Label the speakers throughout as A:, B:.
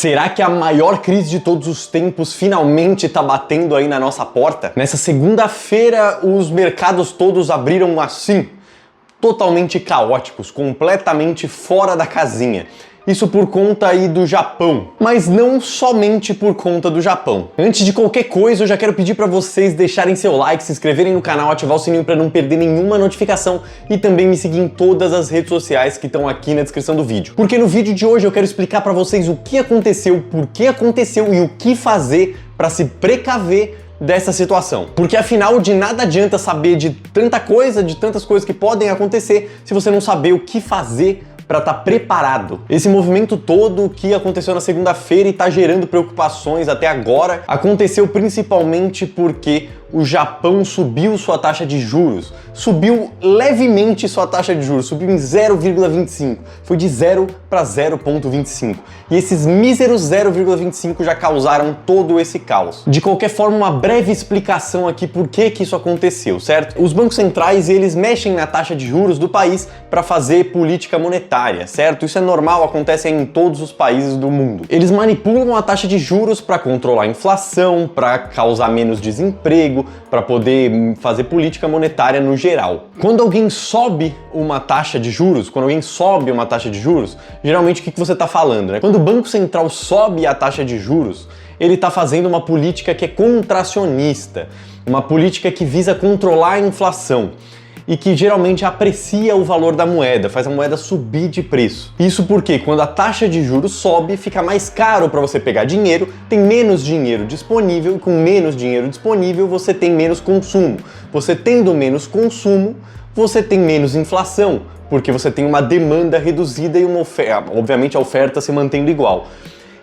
A: Será que a maior crise de todos os tempos finalmente está batendo aí na nossa porta? Nessa segunda-feira, os mercados todos abriram assim, totalmente caóticos, completamente fora da casinha. Isso por conta aí do Japão, mas não somente por conta do Japão. Antes de qualquer coisa, eu já quero pedir para vocês deixarem seu like, se inscreverem no canal, ativar o sininho para não perder nenhuma notificação e também me seguir em todas as redes sociais que estão aqui na descrição do vídeo. Porque no vídeo de hoje eu quero explicar para vocês o que aconteceu, por que aconteceu e o que fazer para se precaver dessa situação. Porque afinal de nada adianta saber de tanta coisa, de tantas coisas que podem acontecer, se você não saber o que fazer para estar preparado. Esse movimento todo que aconteceu na segunda-feira e está gerando preocupações até agora, aconteceu principalmente porque o Japão subiu sua taxa de juros, subiu levemente sua taxa de juros, subiu em 0,25, foi de 0 para 0,25. E esses míseros 0,25 já causaram todo esse caos. De qualquer forma, uma breve explicação aqui por que isso aconteceu, certo? Os bancos centrais, eles mexem na taxa de juros do país para fazer política monetária, certo? Isso é normal, acontece em todos os países do mundo. Eles manipulam a taxa de juros para controlar a inflação, para causar menos desemprego, para poder fazer política monetária no geral. Quando alguém sobe uma taxa de juros, geralmente o que você está falando, né? Quando o Banco Central sobe a taxa de juros, ele está fazendo uma política que é contracionista, uma política que visa controlar a inflação e que geralmente aprecia o valor da moeda, faz a moeda subir de preço. Isso porque quando a taxa de juros sobe, fica mais caro para você pegar dinheiro, tem menos dinheiro disponível e com menos dinheiro disponível você tem menos consumo. Você tendo menos consumo, você tem menos inflação, porque você tem uma demanda reduzida e uma oferta, obviamente a oferta se mantendo igual.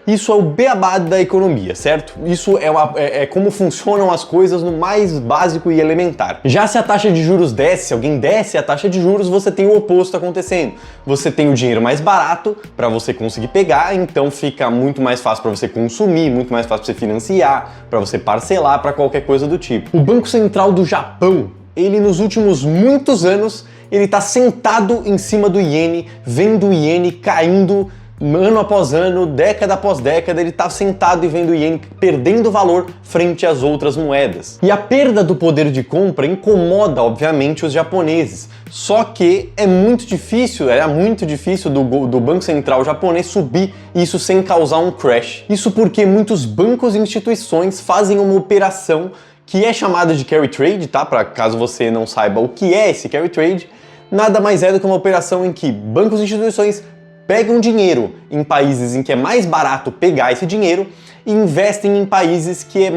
A: Isso é o beabá da economia, certo? Isso é como funcionam as coisas no mais básico e elementar. Já se a taxa de juros desce, alguém desce a taxa de juros, você tem o oposto acontecendo. Você tem o dinheiro mais barato para você conseguir pegar, então fica muito mais fácil para você consumir, muito mais fácil para você financiar, para você parcelar, para qualquer coisa do tipo. O Banco Central do Japão, ele nos últimos muitos anos, ele está sentado em cima do iene, vendo o iene caindo ano após ano, década após década, ele está sentado e vendo o iene perdendo valor frente às outras moedas. E a perda do poder de compra incomoda, obviamente, os japoneses. Só que era muito difícil do Banco Central japonês subir isso sem causar um crash. Isso porque muitos bancos e instituições fazem uma operação que é chamada de carry trade, tá? Para caso você não saiba o que é esse carry trade, nada mais é do que uma operação em que bancos e instituições pegam dinheiro em países em que é mais barato pegar esse dinheiro e investem em países que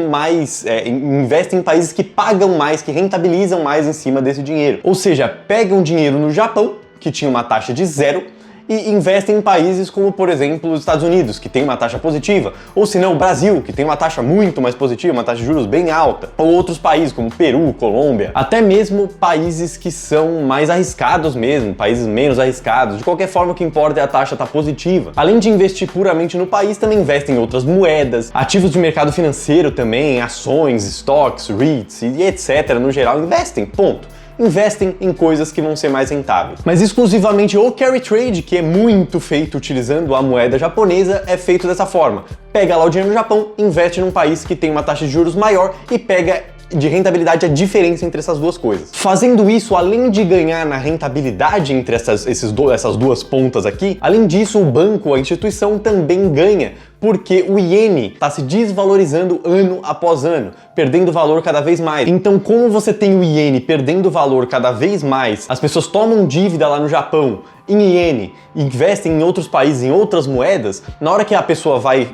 A: investem em países que pagam mais, que rentabilizam mais em cima desse dinheiro. Ou seja, pegam dinheiro no Japão, que tinha uma taxa de 0, e investem em países como, por exemplo, os Estados Unidos, que tem uma taxa positiva, ou se não, o Brasil, que tem uma taxa muito mais positiva, uma taxa de juros bem alta, ou outros países como Peru, Colômbia, até mesmo países que são mais arriscados mesmo, países menos arriscados. De qualquer forma, o que importa é a taxa estar positiva. Além de investir puramente no país, também investem em outras moedas, ativos de mercado financeiro também, ações, estoques, REITs e etc. No geral, investem, ponto. Investem em coisas que vão ser mais rentáveis. Mas exclusivamente o carry trade, que é muito feito utilizando a moeda japonesa, é feito dessa forma. Pega lá o dinheiro no Japão, investe num país que tem uma taxa de juros maior e pega de rentabilidade a diferença entre essas duas coisas. Fazendo isso, além de ganhar na rentabilidade entre essas duas pontas aqui, além disso, o banco, a instituição também ganha, porque o iene está se desvalorizando ano após ano, perdendo valor cada vez mais. Então, como você tem o iene perdendo valor cada vez mais, as pessoas tomam dívida lá no Japão em iene, investem em outros países, em outras moedas, na hora que a pessoa vai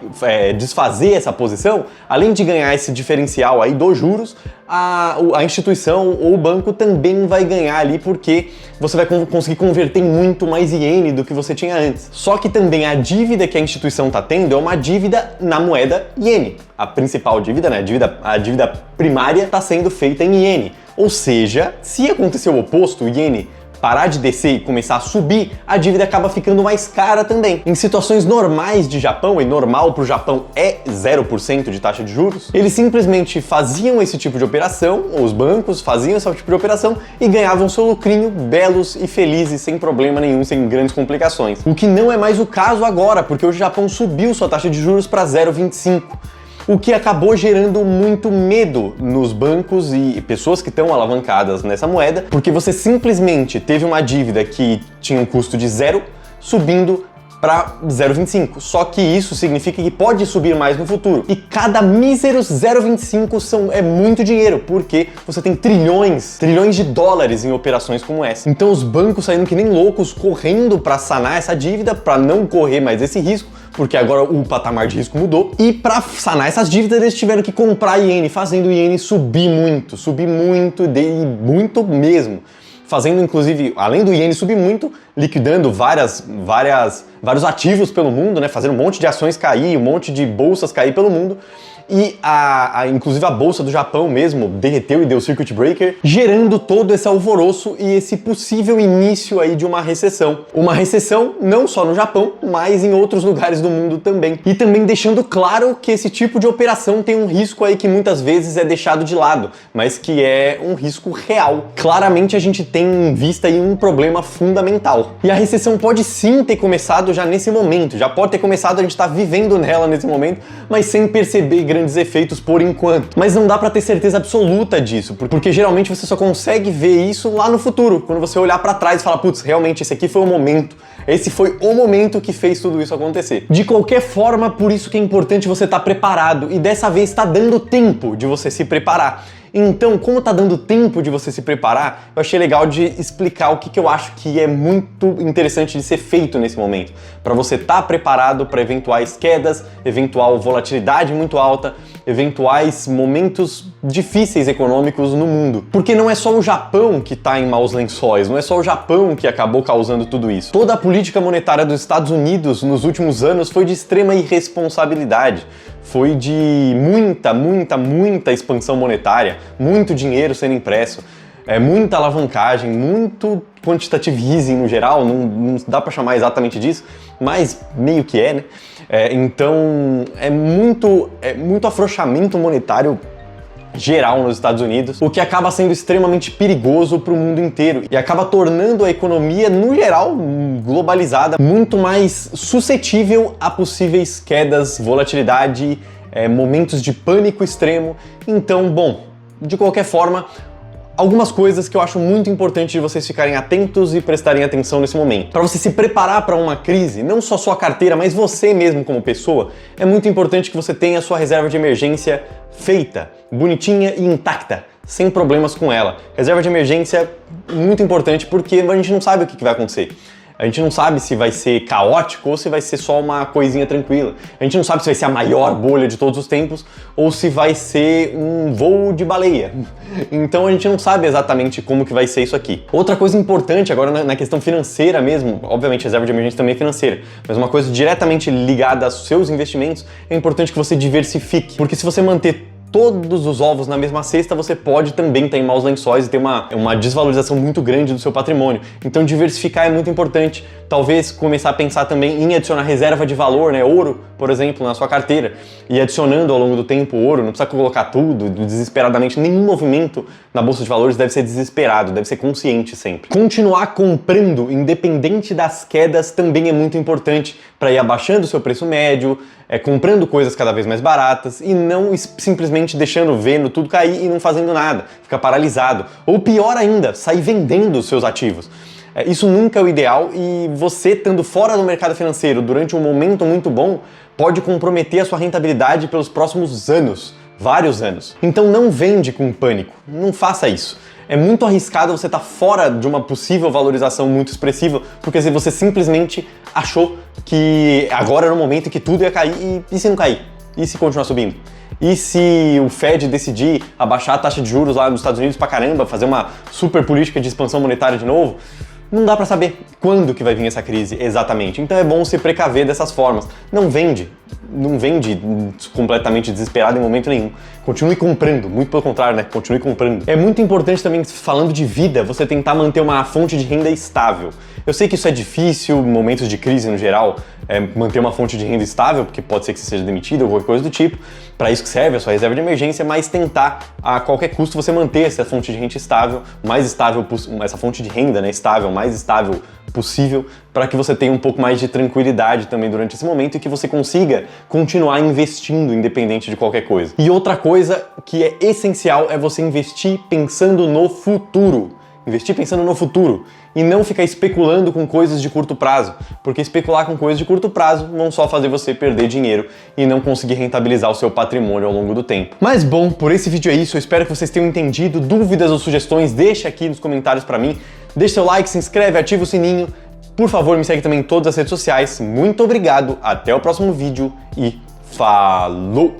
A: desfazer essa posição, além de ganhar esse diferencial aí dos juros, a instituição ou o banco também vai ganhar ali, porque você vai conseguir converter em muito mais iene do que você tinha antes. Só que também a dívida que a instituição está tendo é uma dívida na moeda iene. A principal dívida, né? A dívida primária está sendo feita em iene. Ou seja, se acontecer o oposto, o iene parar de descer e começar a subir, a dívida acaba ficando mais cara também. Em situações normais de Japão, e normal para o Japão é 0% de taxa de juros, eles simplesmente faziam esse tipo de operação, os bancos faziam esse tipo de operação e ganhavam seu lucrinho belos e felizes, sem problema nenhum, sem grandes complicações. O que não é mais o caso agora, porque o Japão subiu sua taxa de juros para 0,25%. O que acabou gerando muito medo nos bancos e pessoas que estão alavancadas nessa moeda, porque você simplesmente teve uma dívida que tinha um custo de 0 subindo para 0,25. Só que isso significa que pode subir mais no futuro. E cada mísero 0,25 é muito dinheiro, porque você tem trilhões de dólares em operações como essa. Então os bancos saíram que nem loucos correndo para sanar essa dívida, para não correr mais esse risco, porque agora o patamar de risco mudou. E para sanar essas dívidas, eles tiveram que comprar iene, fazendo o iene subir muito mesmo. Fazendo, inclusive, além do iene subir muito, liquidando vários ativos pelo mundo, né? Fazendo um monte de ações cair, um monte de bolsas cair pelo mundo. E inclusive a bolsa do Japão mesmo derreteu e deu circuit breaker, gerando todo esse alvoroço e esse possível início aí de uma recessão. Uma recessão não só no Japão, mas em outros lugares do mundo também. E também deixando claro que esse tipo de operação tem um risco aí que muitas vezes é deixado de lado, mas que é um risco real. Claramente a gente tem em vista aí um problema fundamental. E a recessão pode sim ter começado já nesse momento, já pode ter começado, a gente está vivendo nela nesse momento, mas sem perceber grandes efeitos por enquanto. Mas não dá pra ter certeza absoluta disso, porque geralmente você só consegue ver isso lá no futuro, quando você olhar pra trás e falar, putz, realmente esse aqui foi o momento. Esse foi o momento que fez tudo isso acontecer. De qualquer forma, por isso que é importante você estar preparado, e dessa vez está dando tempo de você se preparar. Então, como tá dando tempo de você se preparar, eu achei legal de explicar o que eu acho que é muito interessante de ser feito nesse momento, para você estar preparado para eventuais quedas, eventual volatilidade muito alta, eventuais momentos difíceis econômicos no mundo. Porque não é só o Japão que está em maus lençóis, não é só o Japão que acabou causando tudo isso. Toda a política monetária dos Estados Unidos nos últimos anos foi de extrema irresponsabilidade. Foi de muita expansão monetária, muito dinheiro sendo impresso, muita alavancagem, muito quantitative easing no geral, não dá para chamar exatamente disso, mas meio que né? Então é muito afrouxamento monetário geral nos Estados Unidos, o que acaba sendo extremamente perigoso para o mundo inteiro e acaba tornando a economia, no geral, globalizada, muito mais suscetível a possíveis quedas, volatilidade, momentos de pânico extremo. Então, bom, de qualquer forma, algumas coisas que eu acho muito importante de vocês ficarem atentos e prestarem atenção nesse momento. Para você se preparar para uma crise, não só sua carteira, mas você mesmo como pessoa, é muito importante que você tenha a sua reserva de emergência feita, bonitinha e intacta, sem problemas com ela. Reserva de emergência muito importante porque a gente não sabe o que vai acontecer. A gente não sabe se vai ser caótico ou se vai ser só uma coisinha tranquila. A gente não sabe se vai ser a maior bolha de todos os tempos ou se vai ser um voo de baleia. Então a gente não sabe exatamente como que vai ser isso aqui. Outra coisa importante agora na questão financeira mesmo, obviamente reserva de emergência também é financeira, mas uma coisa diretamente ligada aos seus investimentos, é importante que você diversifique. Porque se você manter todos os ovos na mesma cesta, você pode também estar em maus lençóis e ter uma desvalorização muito grande do seu patrimônio. Então diversificar é muito importante. Talvez começar a pensar também em adicionar reserva de valor, né? Ouro, por exemplo, na sua carteira. E adicionando ao longo do tempo ouro, não precisa colocar tudo desesperadamente. Nenhum movimento na bolsa de valores deve ser desesperado, deve ser consciente sempre. Continuar comprando, independente das quedas, também é muito importante para ir abaixando o seu preço médio, comprando coisas cada vez mais baratas e não simplesmente vendo tudo cair e não fazendo nada, ficar paralisado. Ou pior ainda, sair vendendo os seus ativos. Isso nunca é o ideal e você estando fora do mercado financeiro durante um momento muito bom pode comprometer a sua rentabilidade pelos próximos anos, vários anos. Então não vende com pânico, não faça isso. É muito arriscado você estar fora de uma possível valorização muito expressiva, porque você simplesmente achou que agora era o momento em que tudo ia cair e se não cair? E se continuar subindo? E se o Fed decidir abaixar a taxa de juros lá nos Estados Unidos pra caramba, fazer uma super política de expansão monetária de novo? Não dá pra saber quando que vai vir essa crise exatamente. Então é bom se precaver dessas formas. Não vende, não vem completamente desesperado em momento nenhum. Continue comprando, muito pelo contrário, né? Continue comprando. É muito importante também, falando de vida, você tentar manter uma fonte de renda estável. Eu sei que isso é difícil, momentos de crise no geral, manter uma fonte de renda estável, porque pode ser que você seja demitido ou qualquer coisa do tipo. Para isso que serve a sua reserva de emergência, mas tentar a qualquer custo você manter essa fonte de renda estável, mais estável, essa fonte de renda, né, estável, mais estável possível, para que você tenha um pouco mais de tranquilidade também durante esse momento e que você consiga continuar investindo independente de qualquer coisa. E outra coisa que é essencial é você investir pensando no futuro. Investir pensando no futuro e não ficar especulando com coisas de curto prazo, porque especular com coisas de curto prazo vão só fazer você perder dinheiro e não conseguir rentabilizar o seu patrimônio ao longo do tempo. Mas bom, por esse vídeo é isso, eu espero que vocês tenham entendido. Dúvidas ou sugestões, deixa aqui nos comentários pra mim. Deixa seu like, se inscreve, ativa o sininho. Por favor, me segue também em todas as redes sociais. Muito obrigado, até o próximo vídeo e falou!